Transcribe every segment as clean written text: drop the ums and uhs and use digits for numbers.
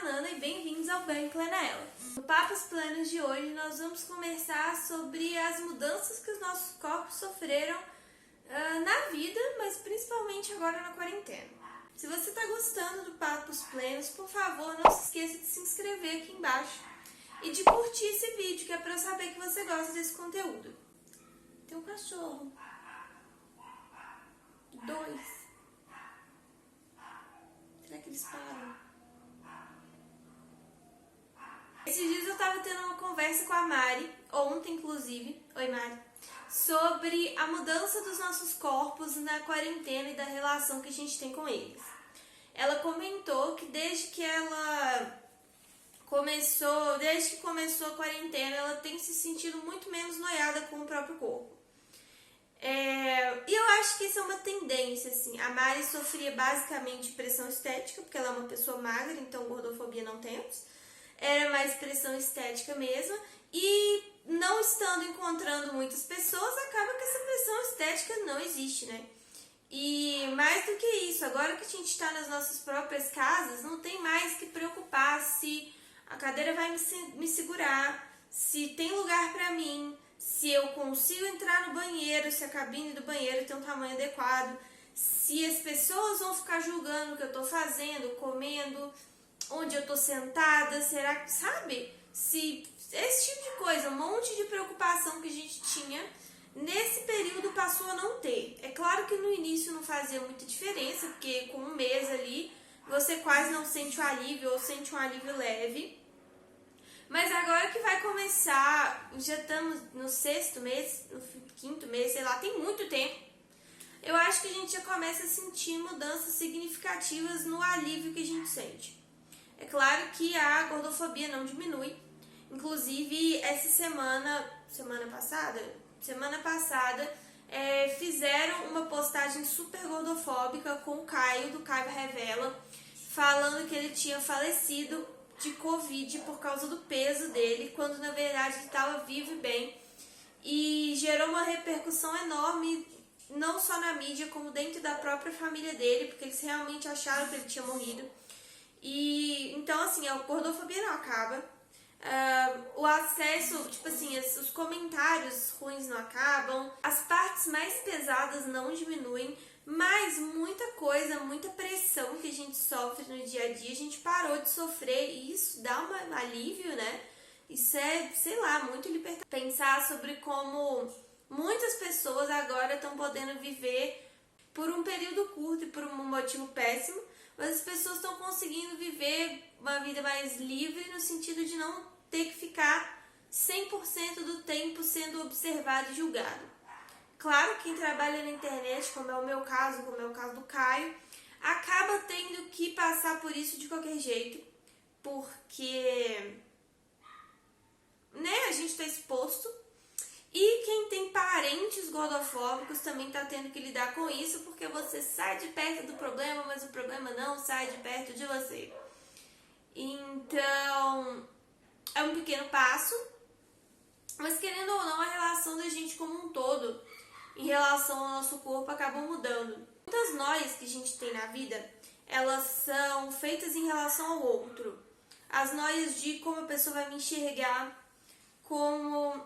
Nana e bem-vindos ao Bem Plena Ela. No Papos Plenos de hoje nós vamos conversar sobre as mudanças que os nossos corpos sofreram na vida, mas principalmente agora na quarentena. Se você está gostando do Papos Plenos, por favor, não se esqueça de se inscrever aqui embaixo e de curtir esse vídeo, que é para eu saber que você gosta desse conteúdo. Tem um cachorro. 2. Será que eles param? Esses dias eu tava tendo uma conversa com a Mari, ontem inclusive, oi Mari, sobre a mudança dos nossos corpos na quarentena e da relação que a gente tem com eles. Ela comentou que desde que começou a quarentena, ela tem se sentido muito menos noiada com o próprio corpo. E eu acho que isso é uma tendência, assim. A Mari sofria basicamente pressão estética, porque ela é uma pessoa magra, então gordofobia não temos. Era mais pressão estética mesmo. E não estando encontrando muitas pessoas, acaba que essa pressão estética não existe, né? E mais do que isso, agora que a gente está nas nossas próprias casas, não tem mais que preocupar se a cadeira vai me segurar, se tem lugar pra mim, se eu consigo entrar no banheiro, se a cabine do banheiro tem um tamanho adequado, se as pessoas vão ficar julgando o que eu tô fazendo, comendo, onde eu tô sentada, será que, sabe? Se esse tipo de coisa, um monte de preocupação que a gente tinha, nesse período passou a não ter. É claro que no início não fazia muita diferença, porque com um mês ali, você quase não sente o alívio ou sente um alívio leve. Mas agora que vai começar, já estamos no 6º mês, no 5º mês, sei lá, tem muito tempo. Eu acho que a gente já começa a sentir mudanças significativas no alívio que a gente sente. É claro que a gordofobia não diminui. Inclusive, essa semana passada, fizeram uma postagem super gordofóbica com o Caio, do Caio Revela, falando que ele tinha falecido de Covid por causa do peso dele, quando na verdade ele estava vivo e bem, e gerou uma repercussão enorme, não só na mídia, como dentro da própria família dele, porque eles realmente acharam que ele tinha morrido. E então, assim, a gordofobia não acaba, o acesso, tipo assim, os comentários ruins não acabam, as partes mais pesadas não diminuem, mas muita coisa, muita pressão que a gente sofre no dia a dia, a gente parou de sofrer e isso dá um alívio, né? Isso é, sei lá, muito libertador. Pensar sobre como muitas pessoas agora estão podendo viver por um período curto e por um motivo péssimo, mas as pessoas estão conseguindo viver uma vida mais livre no sentido de não ter que ficar 100% do tempo sendo observado e julgado. Claro, quem trabalha na internet, como é o meu caso, como é o caso do Caio, acaba tendo que passar por isso de qualquer jeito, porque a gente está exposto, e quem tem parentes gordofóbicos também está tendo que lidar com isso, porque você sai de perto do problema, mas o problema não sai de perto de você. Então, é um pequeno passo, mas querendo ou não, a relação da gente como um todo em relação ao nosso corpo acabam mudando. Muitas noias que a gente tem na vida, elas são feitas em relação ao outro. As noias de como a pessoa vai me enxergar, como,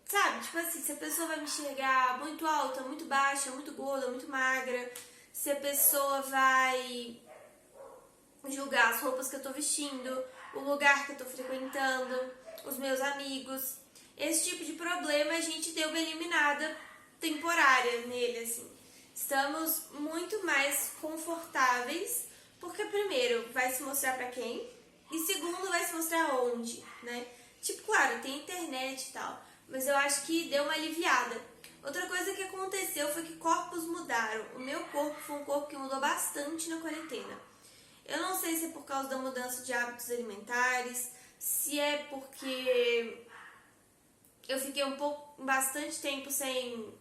sabe, tipo assim, se a pessoa vai me enxergar muito alta, muito baixa, muito gorda, muito magra, se a pessoa vai julgar as roupas que eu tô vestindo, o lugar que eu tô frequentando, os meus amigos. Esse tipo de problema a gente deu uma eliminada temporária nele, assim. Estamos muito mais confortáveis, porque primeiro, vai se mostrar pra quem, e segundo, vai se mostrar onde, né? Tipo, claro, tem internet e tal, mas eu acho que deu uma aliviada. Outra coisa que aconteceu foi que corpos mudaram. O meu corpo foi um corpo que mudou bastante na quarentena. Eu não sei se é por causa da mudança de hábitos alimentares, se é porque eu fiquei bastante tempo sem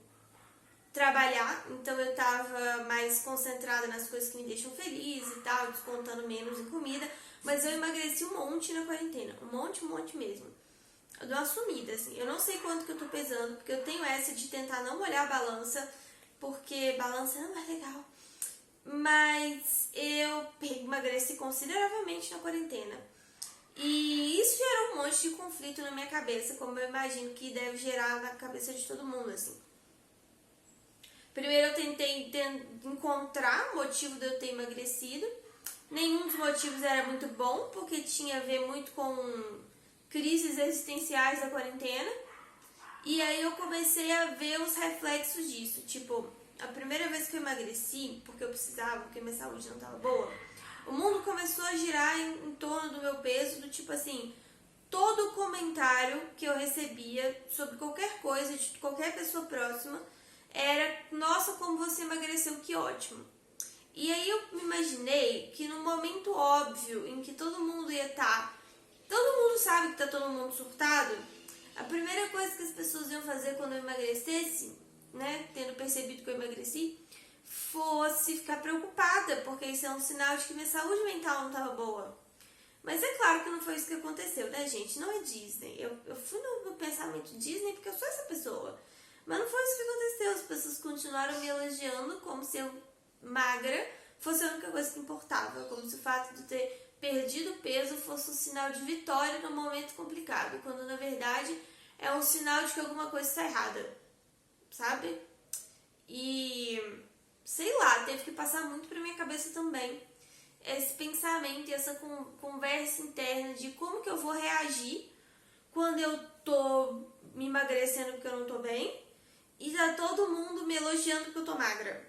trabalhar, então eu tava mais concentrada nas coisas que me deixam feliz e tal, descontando menos em comida, mas eu emagreci um monte na quarentena, um monte mesmo. Eu dou uma sumida, assim, eu não sei quanto que eu tô pesando, porque eu tenho essa de tentar não olhar a balança, porque balança não é legal, mas eu emagreci consideravelmente na quarentena. E isso gerou um monte de conflito na minha cabeça, como eu imagino que deve gerar na cabeça de todo mundo, assim. Primeiro eu tentei encontrar o motivo de eu ter emagrecido. Nenhum dos motivos era muito bom, porque tinha a ver muito com crises existenciais da quarentena. E aí eu comecei a ver os reflexos disso. Tipo, a primeira vez que eu emagreci, porque eu precisava, porque minha saúde não estava boa, o mundo começou a girar em torno do meu peso, do tipo assim, todo comentário que eu recebia sobre qualquer coisa, de qualquer pessoa próxima, era, nossa, como você emagreceu, que ótimo. E aí eu me imaginei que no momento óbvio em que todo mundo ia estar, todo mundo sabe que tá todo mundo surtado, a primeira coisa que as pessoas iam fazer quando eu emagrecesse, né, tendo percebido que eu emagreci, fosse ficar preocupada, porque isso é um sinal de que minha saúde mental não estava boa. Mas é claro que não foi isso que aconteceu, né, gente? Não é Disney. Eu fui no pensamento Disney porque eu sou essa pessoa. Mas não foi isso que aconteceu. As pessoas continuaram me elogiando como se eu, magra, fosse a única coisa que importava. Como se o fato de ter perdido peso fosse um sinal de vitória num momento complicado. Quando, na verdade, é um sinal de que alguma coisa está errada. Sabe? E, sei lá, teve que passar muito pra minha cabeça também esse pensamento e essa conversa interna de como que eu vou reagir quando eu tô me emagrecendo porque eu não tô bem e tá todo mundo me elogiando porque eu tô magra.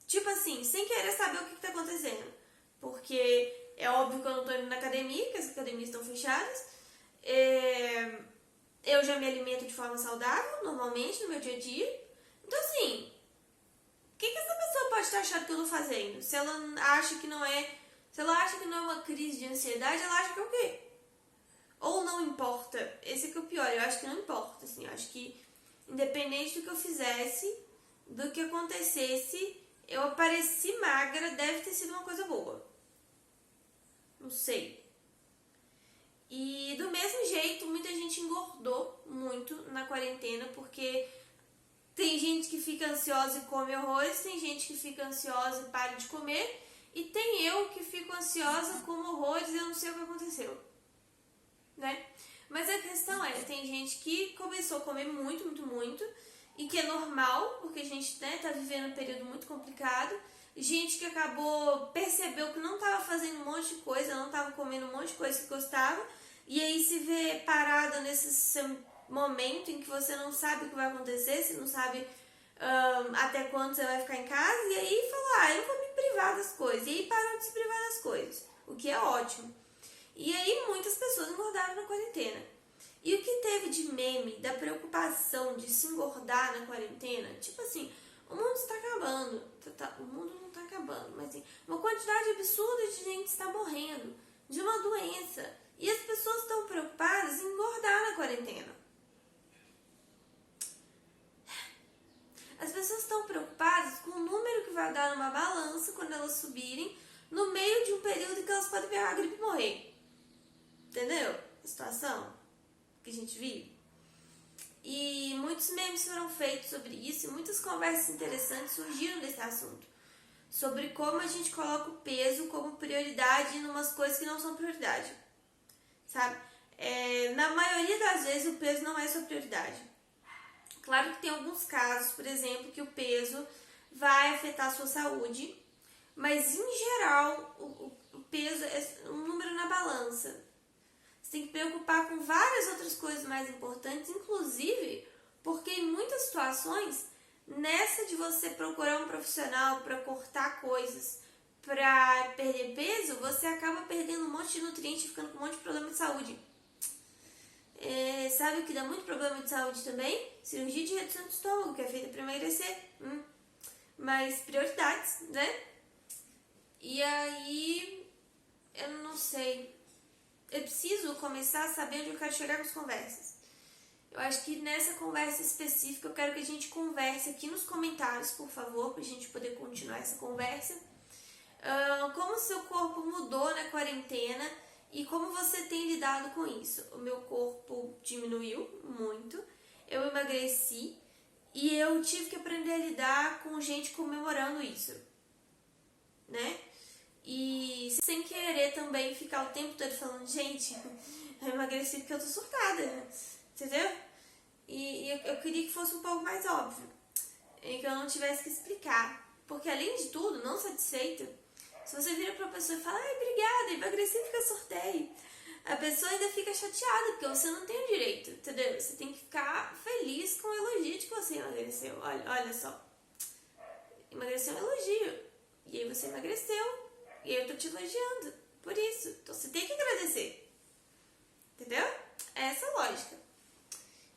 Tipo assim, sem querer saber o que tá acontecendo. Porque é óbvio que eu não tô indo na academia, porque as academias estão fechadas. Eu já me alimento de forma saudável, normalmente, no meu dia a dia. Então, assim, o que essa pessoa pode estar achando que eu tô fazendo? Se ela acha que não é... Se ela acha que não é uma crise de ansiedade, ela acha que é o quê? Ou não importa. Esse que é o pior. Eu acho que não importa, assim. Eu acho que, independente do que eu fizesse, do que acontecesse, eu apareci magra, deve ter sido uma coisa boa. Não sei. E do mesmo jeito, muita gente engordou muito na quarentena, porque tem gente que fica ansiosa e come horrores, tem gente que fica ansiosa e para de comer, e tem eu que fico ansiosa, como horrores e eu não sei o que aconteceu, né? Mas a questão é, tem gente que começou a comer muito, muito, muito, e que é normal, porque a gente, né, tá vivendo um período muito complicado, gente que percebeu que não estava fazendo um monte de coisa, não estava comendo um monte de coisa que gostava, e aí se vê parada nesse momento em que você não sabe o que vai acontecer, você não sabe até quando você vai ficar em casa, e aí fala, eu vou me privar das coisas, e aí parou de se privar das coisas, o que é ótimo. E aí muitas pessoas engordaram na quarentena. E o que teve de meme da preocupação de se engordar na quarentena, tipo assim, o mundo está acabando. O mundo não está acabando, mas assim, uma quantidade absurda de gente está morrendo de uma doença. E as pessoas estão preocupadas em engordar na quarentena. As pessoas estão preocupadas com o número que vai dar numa balança quando elas subirem, no meio de um período que elas podem pegar a gripe e morrer. Entendeu? A situação que a gente vive. E muitos memes foram feitos sobre isso e muitas conversas interessantes surgiram desse assunto. Sobre como a gente coloca o peso como prioridade em umas coisas que não são prioridade. Sabe? Na maioria das vezes o peso não é sua prioridade. Claro que tem alguns casos, por exemplo, que o peso vai afetar a sua saúde, mas em geral o peso é um número na balança. Você tem que preocupar com várias outras coisas mais importantes, inclusive porque em muitas situações, nessa de você procurar um profissional para cortar coisas, para perder peso, você acaba perdendo um monte de nutrientes e ficando com um monte de problema de saúde. Sabe o que dá muito problema de saúde também? Cirurgia de redução de estômago, que é feita para emagrecer. Mas prioridades, né? E aí, eu não sei. Eu preciso começar a saber onde eu quero chegar com as conversas. Eu acho que nessa conversa específica eu quero que a gente converse aqui nos comentários, por favor, pra gente poder continuar essa conversa. Como o seu corpo mudou na quarentena e como você tem lidado com isso. O meu corpo diminuiu muito, eu emagreci E eu tive que aprender a lidar com gente comemorando isso, né? E sem querer também ficar o tempo todo falando, gente, eu emagreci porque eu tô surtada, entendeu? E eu queria que fosse um pouco mais óbvio, e que eu não tivesse que explicar. Porque além de tudo, não satisfeito, se você vira pra pessoa e fala, ai, obrigada, emagreci porque eu sortei, a pessoa ainda fica chateada, porque você não tem o direito, entendeu? Você tem que ficar feliz com o elogio de que você emagreceu. Olha só, emagrecer é um elogio, e aí você emagreceu, e eu tô te elogiando por isso. Então você tem que agradecer, entendeu? É essa a lógica.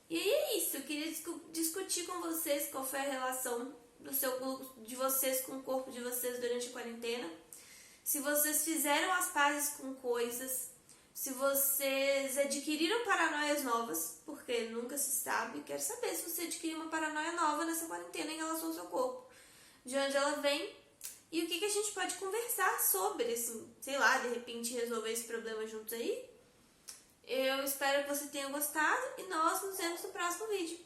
E aí é isso, eu queria discutir com vocês qual foi a relação de vocês com o corpo de vocês durante a quarentena. Se vocês fizeram as pazes com coisas, se vocês adquiriram paranoias novas, porque nunca se sabe. Quero saber se você adquiriu uma paranoia nova nessa quarentena em relação ao seu corpo. De onde ela vem e o que a gente pode conversar sobre, assim, sei lá, de repente resolver esse problema juntos aí. Eu espero que você tenha gostado e nós nos vemos no próximo vídeo.